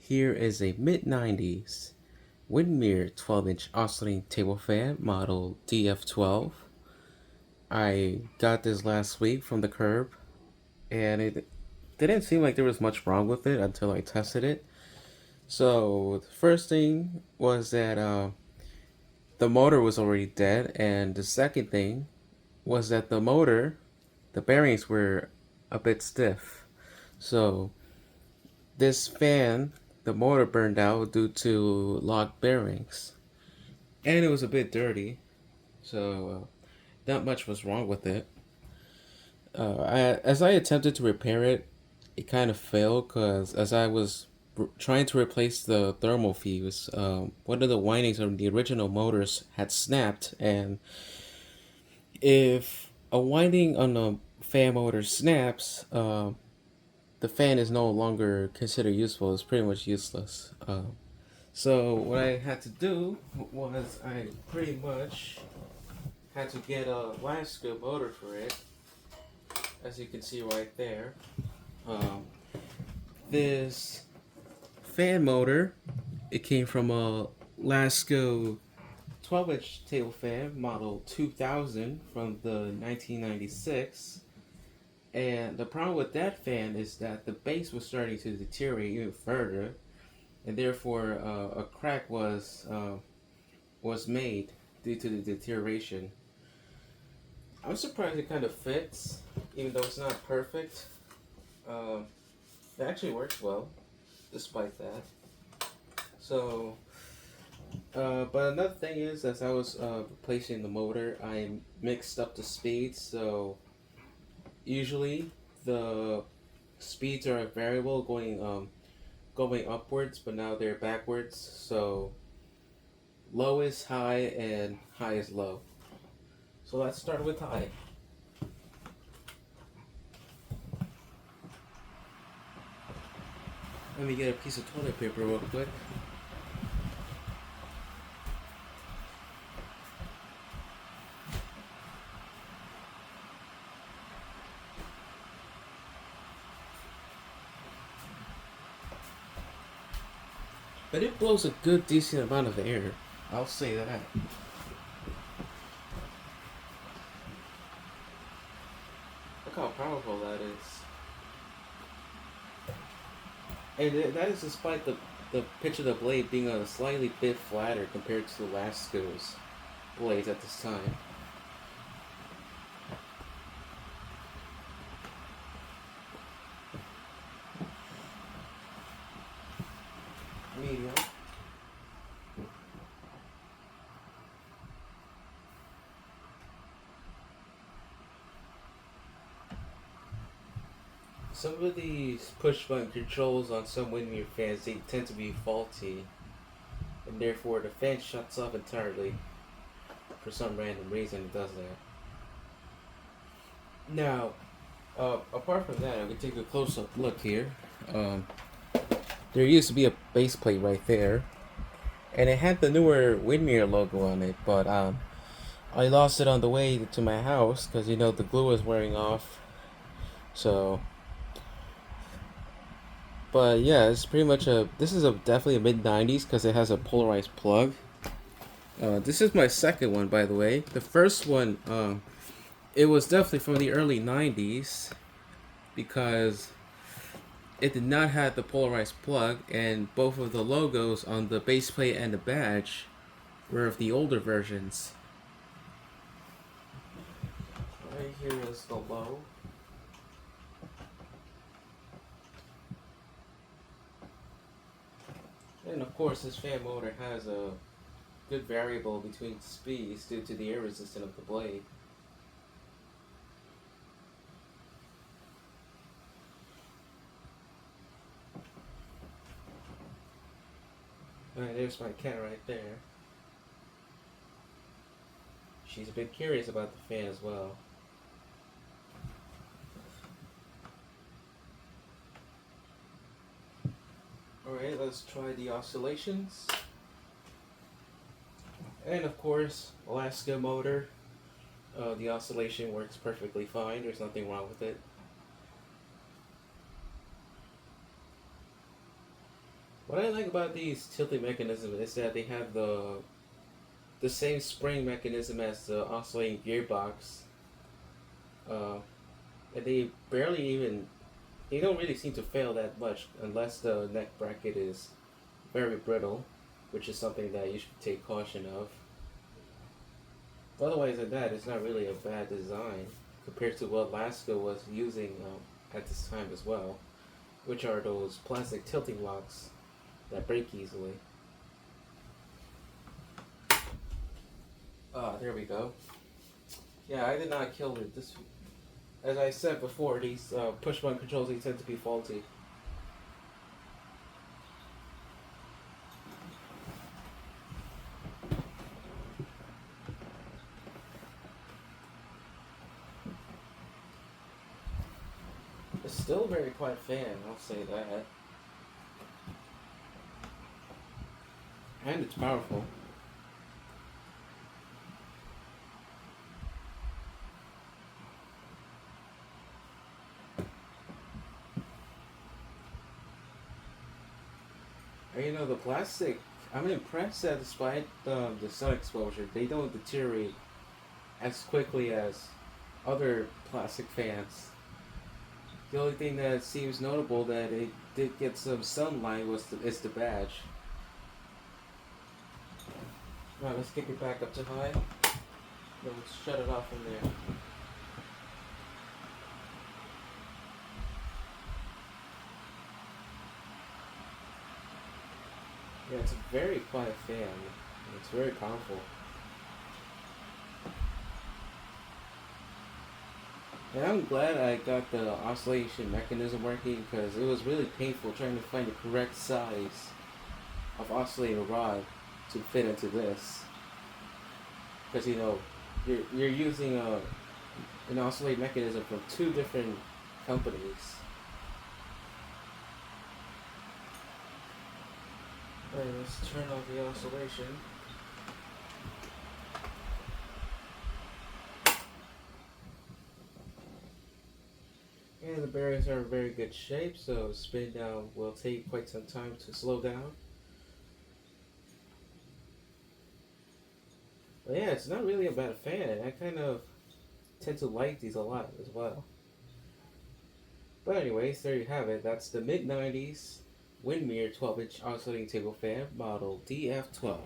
Here is a mid-90s Windmere 12-inch oscillating table fan model DF-12. I got this last week from the curb, and it didn't seem like there was much wrong with it until I tested it. So the first thing was that the motor was already dead, and the second thing was that the bearings were a bit stiff. So this fan, the motor burned out due to locked bearings, and it was a bit dirty. So not much was wrong with it. As I attempted to repair it, it kind of failed because as I was trying to replace the thermal fuse, one of the windings of the original motors had snapped, and if a winding on a fan motor snaps, the fan is no longer considered useful. It's pretty much useless. So what I had to do was I pretty much had to get a Lasco motor for it, as you can see right there. Um, this fan motor, it came from a Lasco 12-inch table fan model 2000 from the 1996. And the problem with that fan is that the base was starting to deteriorate even further, and therefore a crack was made due to the deterioration. I'm surprised it kind of fits, even though it's not perfect. Um, it actually works well, despite that. So, but another thing is, as I was replacing the motor, I mixed up the speeds. So usually the speeds are variable, going upwards, but now they're backwards. So low is high and high is low. So let's start with high. Let me get a piece of toilet paper real quick. But it blows a good decent amount of air. I'll say that. Look how powerful that is. And that is despite the pitch of the blade being a slightly bit flatter compared to Lasco's blades at this time. Medium. Some of these push button controls on some Windmere fans, they tend to be faulty, and therefore the fan shuts off entirely. For some random reason, it does that. Now, apart from that, I can take a close up look here. Um, there used to be a base plate right there, and it had the newer Windmere logo on it, but I lost it on the way to my house because the glue was wearing off. So, but yeah, it's pretty much a. This is a definitely a mid 90s because it has a polarized plug. This is my second one, by the way. The first one, it was definitely from the early 90s because it did not have the polarized plug, and both of the logos on the base plate and the badge were of the older versions. Right here is the low. And of course, this fan motor has a good variable between speeds due to the air resistance of the blade. Alright, there's my cat right there. She's a bit curious about the fan as well. Alright, let's try the oscillations. And of course, Alaska motor. The oscillation works perfectly fine. There's nothing wrong with it. What I like about these tilting mechanisms is that they have the same spring mechanism as the oscillating gearbox, uh, and they don't really seem to fail that much unless the neck bracket is very brittle, which is something that you should take caution of. Otherwise than that, it's not really a bad design compared to what Laska was using at this time as well, which are those plastic tilting locks that break easily. Ah, there we go. Yeah, I did not kill it. This, as I said before, these push button controls they tend to be faulty. It's still a very quiet fan, I'll say that, and it's powerful. And you know the plastic. I'm impressed that despite the sun exposure, they don't deteriorate as quickly as other plastic fans. The only thing that seems notable that it did get some sunlight is the badge. Alright, let's kick it back up to high. Then let's shut it off from there. Yeah, it's a very quiet fan. It's very powerful. And I'm glad I got the oscillation mechanism working because it was really painful trying to find the correct size of oscillator rod to fit into this. Because you know, you're using an oscillating mechanism from two different companies. Alright, let's turn off the oscillation. And the bearings are in very good shape, so spin down will take quite some time to slow down. But yeah, it's not really a bad fan. I kind of tend to like these a lot as well. But anyways, there you have it. That's the mid-90s Windmere 12-inch oscillating table fan model DF-12.